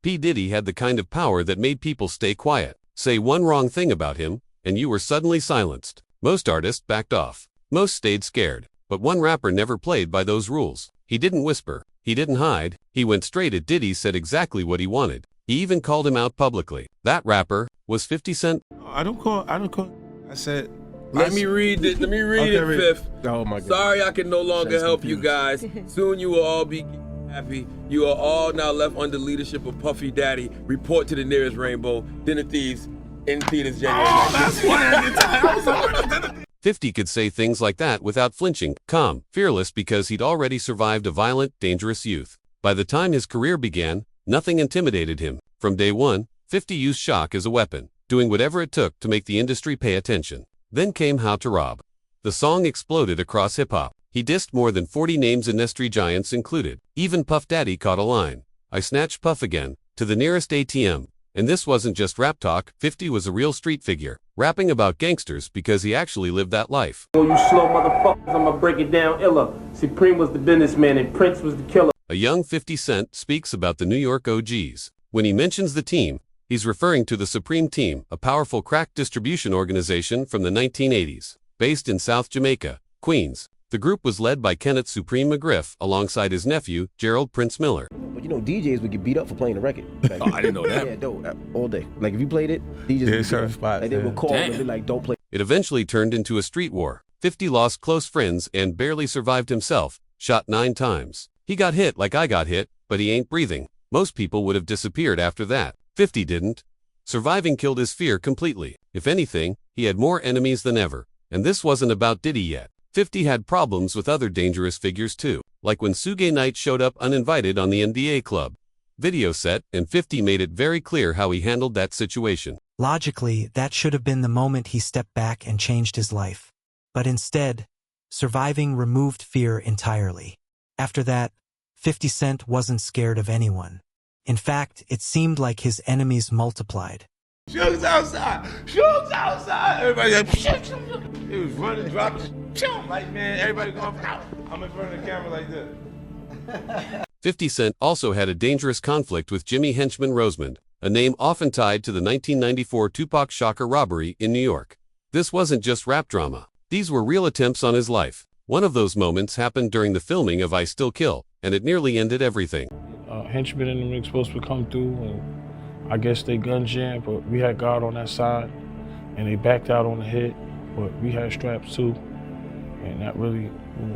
P. Diddy had the kind of power that made people stay quiet. Say one wrong thing about him, and you were suddenly silenced. Most artists backed off. Most stayed scared. But one rapper never played by those rules. He didn't whisper. He didn't hide. He went straight at Diddy, said exactly what he wanted. He even called him out publicly. That rapper was 50 Cent. I said, Let me read it, Fifth. Oh my God. Sorry I can no longer help you guys. Soon you will all be happy. You are all now left under leadership of Puffy Daddy. Report to the nearest rainbow. Dinner Thieves in theaters January. Oh, that's one. 50 could say things like that without flinching, calm, fearless, because he'd already survived a violent, dangerous youth. By the time his career began, nothing intimidated him. From day one, 50 used shock as a weapon, doing whatever it took to make the industry pay attention. Then came How to Rob. The song exploded across hip-hop. He dissed more than 40 names, industry giants included. Even Puff Daddy caught a line. I snatched Puff again, to the nearest ATM. And this wasn't just rap talk. 50 was a real street figure, rapping about gangsters because he actually lived that life. Oh, you slow motherfuckers, I'ma break it down illa. Supreme was the businessman and Prince was the killer. A young 50 Cent speaks about the New York OGs. When he mentions the team, he's referring to the Supreme Team, a powerful crack distribution organization from the 1980s. Based in South Jamaica, Queens, the group was led by Kenneth Supreme McGriff alongside his nephew, Gerald Prince Miller. But you know, DJs would get beat up for playing the record. Like, Oh, I didn't know that. Yeah, dope, all day. Like if you played it, DJs would certain get spots, like they would call and be like, don't play. It eventually turned into a street war. 50 lost close friends and barely survived himself, shot 9 times. He got hit like I got hit, but he ain't breathing. Most people would have disappeared after that. 50 didn't. Surviving killed his fear completely. If anything, he had more enemies than ever. And this wasn't about Diddy yet. 50 had problems with other dangerous figures too, like when Suge Knight showed up uninvited on the NDA club video set, and 50 made it very clear how he handled that situation. Logically, that should have been the moment he stepped back and changed his life. But instead, surviving removed fear entirely. After that, 50 Cent wasn't scared of anyone. In fact, it seemed like his enemies multiplied. Suge's outside. Suge's outside. Everybody like, he was running, dropping. Like, man, everybody going, I'm in front of the camera like this. 50 Cent also had a dangerous conflict with Jimmy Henchman Rosemond, a name often tied to the 1994 Tupac Shakur robbery in New York. This wasn't just rap drama. These were real attempts on his life. One of those moments happened during the filming of I Still Kill, and it nearly ended everything. Henchmen and them were supposed to come through, and I guess they gun jammed, but we had guard on that side, and they backed out on the hit, but we had straps too, and that really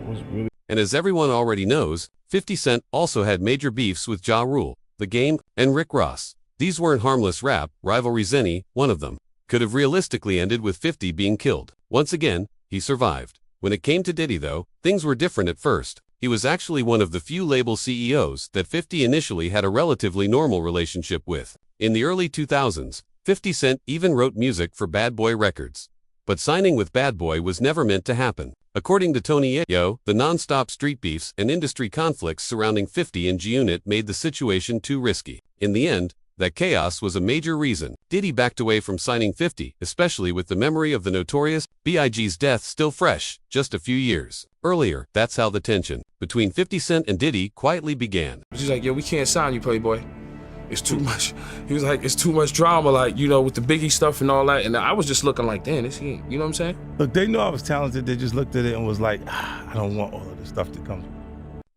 was really. And as everyone already knows, 50 Cent also had major beefs with Ja Rule, The Game, and Rick Ross. These weren't harmless rap rivalries. Any one of them could have realistically ended with 50 being killed. Once again, he survived. When it came to Diddy though, things were different at first. He was actually one of the few label CEOs that 50 initially had a relatively normal relationship with. In the early 2000s, 50 Cent even wrote music for Bad Boy Records. But signing with Bad Boy was never meant to happen. According to Tony Ayo, the non-stop street beefs and industry conflicts surrounding 50 and G-Unit made the situation too risky. In the end, that chaos was a major reason Diddy backed away from signing 50, especially with the memory of the notorious B.I.G.'s death still fresh, just a few years earlier. That's how the tension between 50 Cent and Diddy quietly began. She's like, yo, we can't sign you, Playboy. It's too much. He was like, it's too much drama, like, you know, with the Biggie stuff and all that. And I was just looking like, damn, this he, you know what I'm saying? Look, they knew I was talented. They just looked at it and was like, I don't want all of this stuff to come.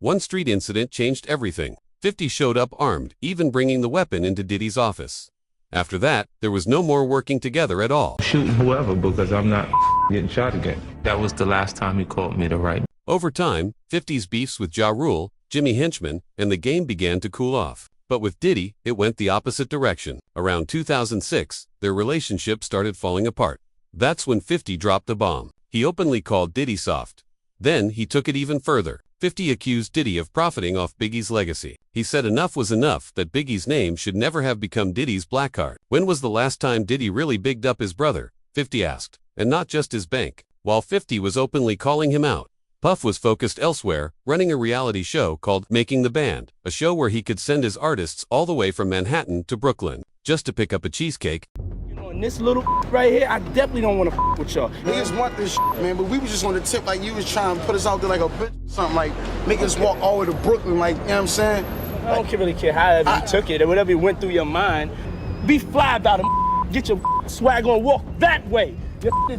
One street incident changed everything. 50 showed up armed, even bringing the weapon into Diddy's office. After that, there was no more working together at all. Shooting whoever because I'm not getting shot again. That was the last time he called me to write. Over time, 50's beefs with Ja Rule, Jimmy Henchman, and The Game began to cool off. But with Diddy, it went the opposite direction. Around 2006, their relationship started falling apart. That's when 50 dropped a bomb. He openly called Diddy soft. Then he took it even further. 50 accused Diddy of profiting off Biggie's legacy. He said enough was enough, that Biggie's name should never have become Diddy's blackheart. When was the last time Diddy really bigged up his brother? 50 asked. And not just his bank. While 50 was openly calling him out, Puff was focused elsewhere, running a reality show called Making the Band, a show where he could send his artists all the way from Manhattan to Brooklyn, just to pick up a cheesecake. You know, and this little right here, I definitely don't want to with y'all. Niggas want this man, but we was just on the tip like you was trying to put us out there like a bitch, something like make us walk all the way to Brooklyn, like, you know what I'm saying? I don't really care however you took it or whatever went through your mind. Be fly about it. Get your swag on, walk that way.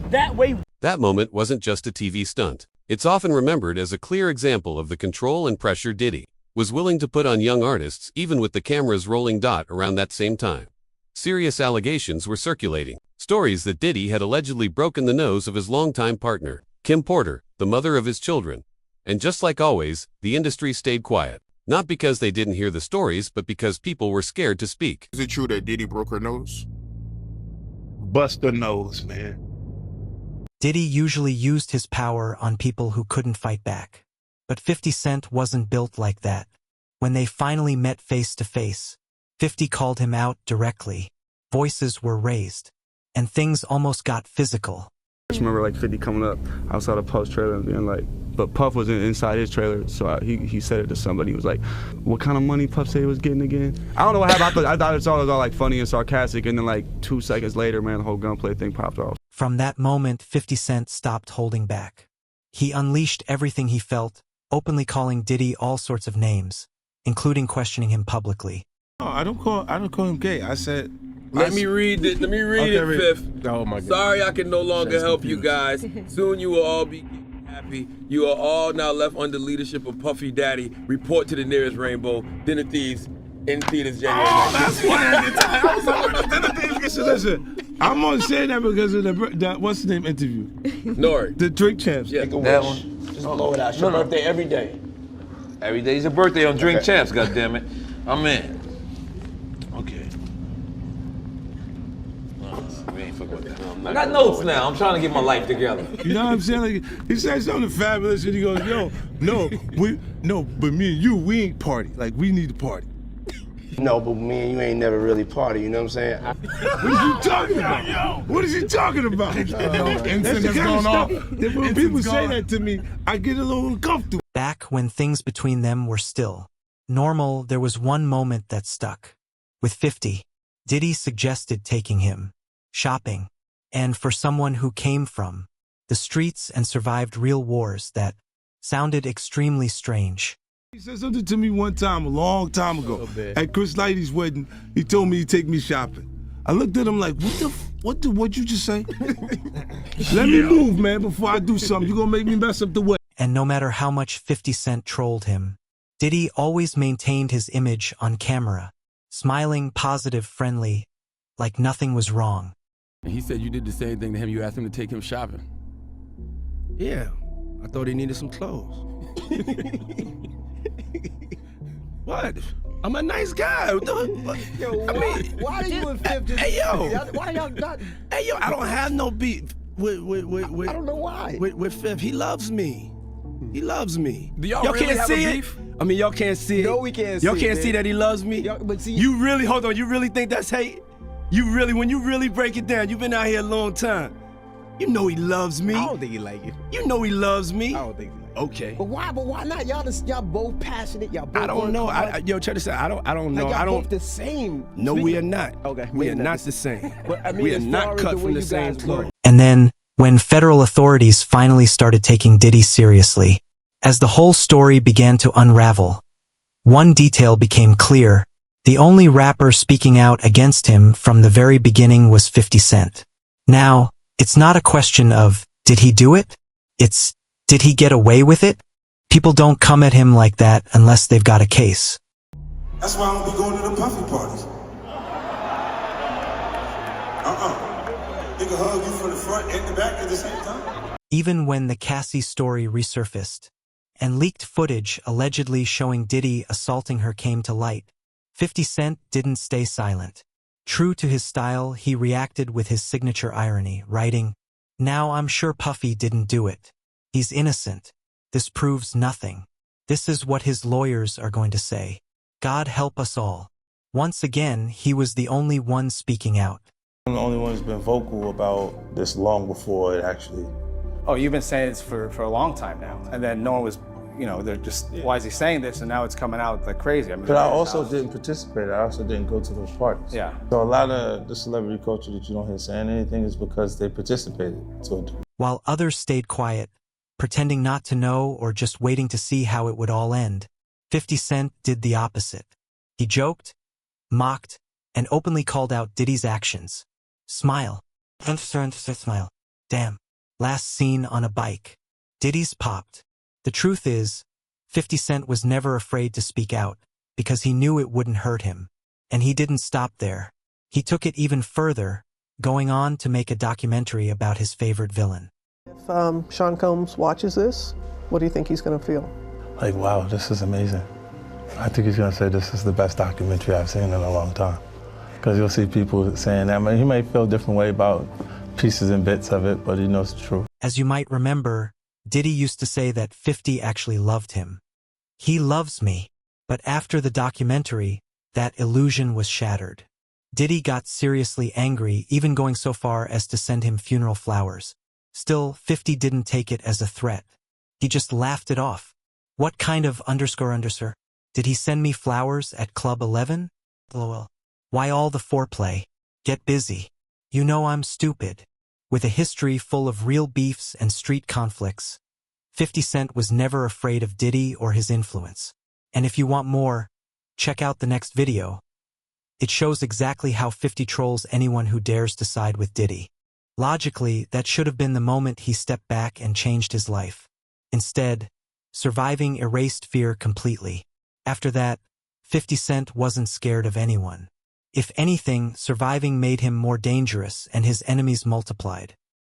That way. That moment wasn't just a TV stunt. It's often remembered as a clear example of the control and pressure Diddy was willing to put on young artists even with the camera's rolling dot around that same time. Serious allegations were circulating, stories that Diddy had allegedly broken the nose of his longtime partner, Kim Porter, the mother of his children. And just like always, the industry stayed quiet. Not because they didn't hear the stories, but because people were scared to speak. Is it true that Diddy broke her nose? Bust her nose, man. Diddy usually used his power on people who couldn't fight back. But 50 Cent wasn't built like that. When they finally met face to face, 50 called him out directly. Voices were raised, and things almost got physical. I just remember like 50 coming up outside of Puff's trailer and being like, but Puff was inside his trailer, so he said it to somebody. He was like, what kind of money Puff said he was getting again? I don't know what happened. I thought it was all like funny and sarcastic, and then like 2 seconds later, man, the whole gunplay thing popped off. From that moment, 50 Cent stopped holding back. He unleashed everything he felt, openly calling Diddy all sorts of names, including questioning him publicly. No, I don't call him gay. I said. Let me read it, Fifth. Oh my God. Sorry I can no longer help you guys. Soon you will all be happy. You are all now left under leadership of Puffy Daddy. Report to the nearest rainbow. Dinner Thieves in theaters January 19th. That's why I was like, where the Dinner Thieves? Listen, I'm only saying that because of the what's the name interview? Nori. The Drink Champs. Yeah. That one. Just blow it out. Your birthday every day. Every day's your birthday on Drink Champs, goddammit. I'm in. Okay. We ain't fucking with that. I got notes now. I'm trying to get my life together. You know what I'm saying? Like, he said something fabulous and he goes, yo, but me and you, we ain't party. Like, we need to party. No, but me and you ain't never really party, you know what I'm saying? What is he talking about? What is he talking about? That's the kind of stuff that when people say that to me, I get a little uncomfortable. Back when things between them were still normal, there was one moment that stuck. With 50, Diddy suggested taking him shopping, and for someone who came from the streets and survived real wars, that sounded extremely strange. He said something to me one time, a long time ago, at Chris Lighty's wedding. He told me he'd take me shopping. I looked at him like, what'd you just say? Let me move, man, before I do something. You're gonna make me mess up the wedding. And no matter how much 50 Cent trolled him, Diddy always maintained his image on camera, smiling, positive, friendly, like nothing was wrong. He said you did the same thing to him. You asked him to take him shopping. Yeah, I thought he needed some clothes. What? I'm a nice guy. Yo, why are you and 50? Hey, yo. Why y'all not? Hey, yo, I don't have no beef with I don't know why. With Fifth. He loves me. He loves me. Do y'all really can't have see a it? beef? I mean, y'all can't see it. No, we can't see Y'all it, can't man. see that he loves me? But see, You really, hold on, you really think that's hate? When you really break it down, you've been out here a long time. You know he loves me. I don't think he like it. You know he loves me. I don't think he like it. Okay. But why not? Y'all both passionate. Y'all both. I don't know. Yo, check this out. I don't know. Like I don't. both the same. No, we are not. Okay. We are not the same. But I mean, We are as not far as cut the way from the you same guys cloth. work- And then, when federal authorities finally started taking Diddy seriously, as the whole story began to unravel, one detail became clear. The only rapper speaking out against him from the very beginning was 50 Cent. Now, it's not a question of, did he do it? It's, did he get away with it? People don't come at him like that unless they've got a case. That's why I don't be going to the Puffy parties. They can hug you from the front and the back at the same time. Even when the Cassie story resurfaced, and leaked footage allegedly showing Diddy assaulting her came to light, 50 Cent didn't stay silent. True to his style, he reacted with his signature irony, writing, "Now I'm sure Puffy didn't do it. He's innocent. This proves nothing." This is what his lawyers are going to say. God help us all. Once again, he was the only one speaking out. I'm the only one who's been vocal about this long before it actually. Oh, you've been saying this for a long time now. And then no one was, they're just, why is he saying this? And now it's coming out like crazy. I mean, But I also didn't participate. I also didn't go to those parties. Yeah. So a lot of the celebrity culture that you don't hear saying anything is because they participated to it. While others stayed quiet, pretending not to know or just waiting to see how it would all end, 50 Cent did the opposite. He joked, mocked, and openly called out Diddy's actions. Smile. Smile. Damn. Last seen on a bike. Diddy's popped. The truth is, 50 Cent was never afraid to speak out, because he knew it wouldn't hurt him. And he didn't stop there. He took it even further, going on to make a documentary about his favorite villain. If Sean Combs watches this, what do you think he's going to feel? Like, wow, this is amazing. I think he's gonna say this is the best documentary I've seen in a long time. Because you'll see people saying that. I mean, he may feel a different way about pieces and bits of it, but he knows the truth. As you might remember, Diddy used to say that 50 actually loved him. He loves me. But after the documentary, that illusion was shattered. Diddy got seriously angry, even going so far as to send him funeral flowers. Still, 50 didn't take it as a threat. He just laughed it off. What kind of underscore? Did he send me flowers at Club 11? LOL. Why all the foreplay? Get busy. You know I'm stupid. With a history full of real beefs and street conflicts, 50 Cent was never afraid of Diddy or his influence. And if you want more, check out the next video. It shows exactly how 50 trolls anyone who dares to side with Diddy. Logically, that should have been the moment he stepped back and changed his life. Instead, surviving erased fear completely. After that, 50 Cent wasn't scared of anyone. If anything, surviving made him more dangerous and his enemies multiplied.